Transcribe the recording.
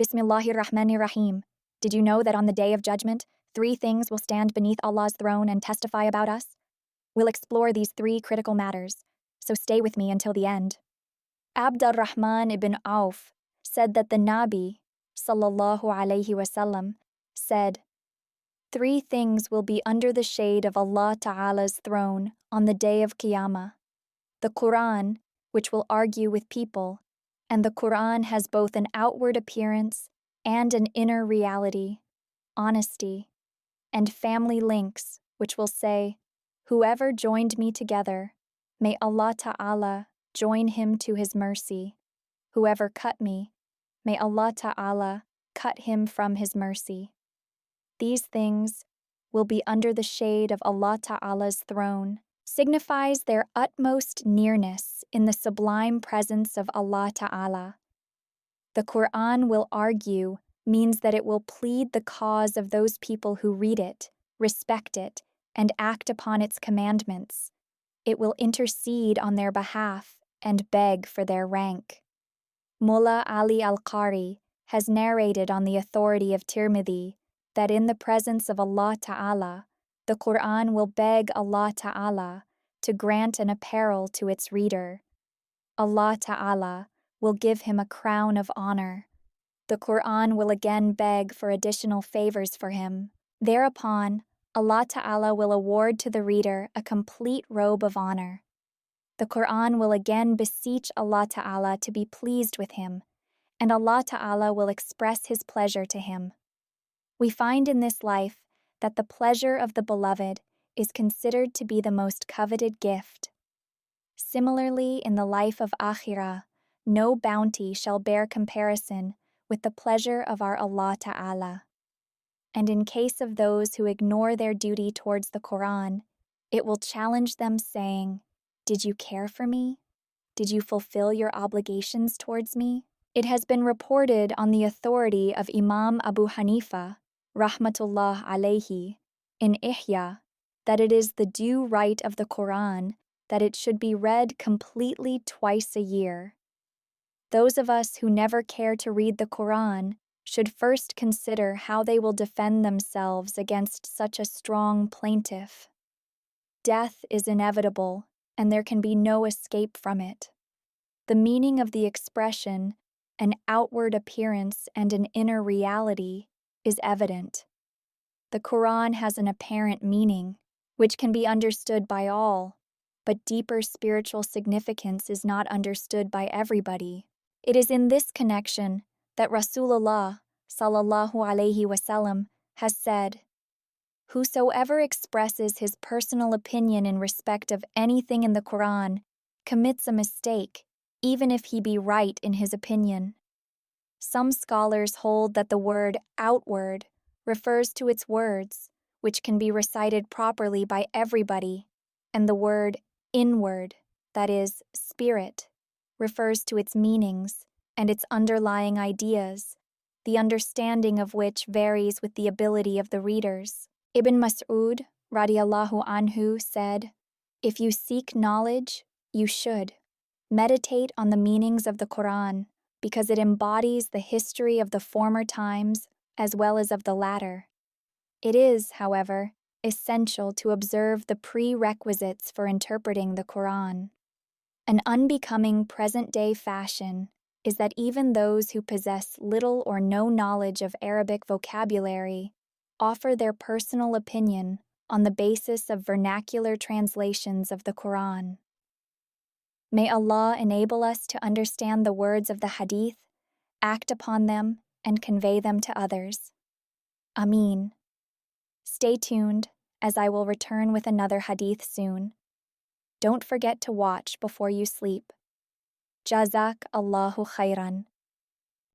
Bismillahirrahmanirrahim. Did you know that on the Day of Judgment, 3 things will stand beneath Allah's throne and testify about us? We'll explore these 3 critical matters, so stay with me until the end. Abdurrahman ibn Auf said that the Nabi, sallallahu alayhi wasallam, said, 3 things will be under the shade of Allah Ta'ala's throne on the day of Qiyamah. The Quran, which will argue with people, and the Quran has both an outward appearance and an inner reality, honesty, and family links, which will say, whoever joined me together, may Allah Ta'ala join him to his mercy. Whoever cut me, may Allah Ta'ala cut him from his mercy. These things will be under the shade of Allah Ta'ala's throne, signifies their utmost nearness in the sublime presence of Allah Ta'ala. The Quran will argue means that it will plead the cause of those people who read it, respect it, and act upon its commandments. It will intercede on their behalf and beg for their rank. Mullah Ali al-Qari has narrated on the authority of Tirmidhi that in the presence of Allah Ta'ala, the Quran will beg Allah Ta'ala to grant an apparel to its reader. Allah Ta'ala will give him a crown of honor. The Quran will again beg for additional favors for him. Thereupon, Allah Ta'ala will award to the reader a complete robe of honor. The Quran will again beseech Allah Ta'ala to be pleased with him, and Allah Ta'ala will express his pleasure to him. We find in this life that the pleasure of the beloved is considered to be the most coveted gift. Similarly, in the life of Akhirah, no bounty shall bear comparison with the pleasure of our Allah Ta'ala. And in case of those who ignore their duty towards the Quran, it will challenge them saying, did you care for me? Did you fulfill your obligations towards me? It has been reported on the authority of Imam Abu Hanifa, rahmatullah alayhi, in Ihya, that it is the due right of the Quran that it should be read completely twice a year. Those of us who never care to read the Quran should first consider how they will defend themselves against such a strong plaintiff. Death is inevitable, and there can be no escape from it. The meaning of the expression, an outward appearance and an inner reality, is evident. The Quran has an apparent meaning, which can be understood by all, but deeper spiritual significance is not understood by everybody. It is in this connection that Rasulullah sallallahu alayhi wasallam has said, whosoever expresses his personal opinion in respect of anything in the Quran commits a mistake, even if he be right in his opinion. Some scholars hold that the word outward refers to its words, which can be recited properly by everybody, and the word inward, that is, spirit, refers to its meanings and its underlying ideas, the understanding of which varies with the ability of the readers. Ibn Mas'ud, radiallahu anhu, said, if you seek knowledge, you should meditate on the meanings of the Quran, because it embodies the history of the former times as well as of the latter. It is, however, essential to observe the prerequisites for interpreting the Quran. An unbecoming present-day fashion is that even those who possess little or no knowledge of Arabic vocabulary offer their personal opinion on the basis of vernacular translations of the Quran. May Allah enable us to understand the words of the Hadith, act upon them, and convey them to others. Ameen. Stay tuned, as I will return with another Hadith soon. Don't forget to watch before you sleep. Jazak Allahu khairan.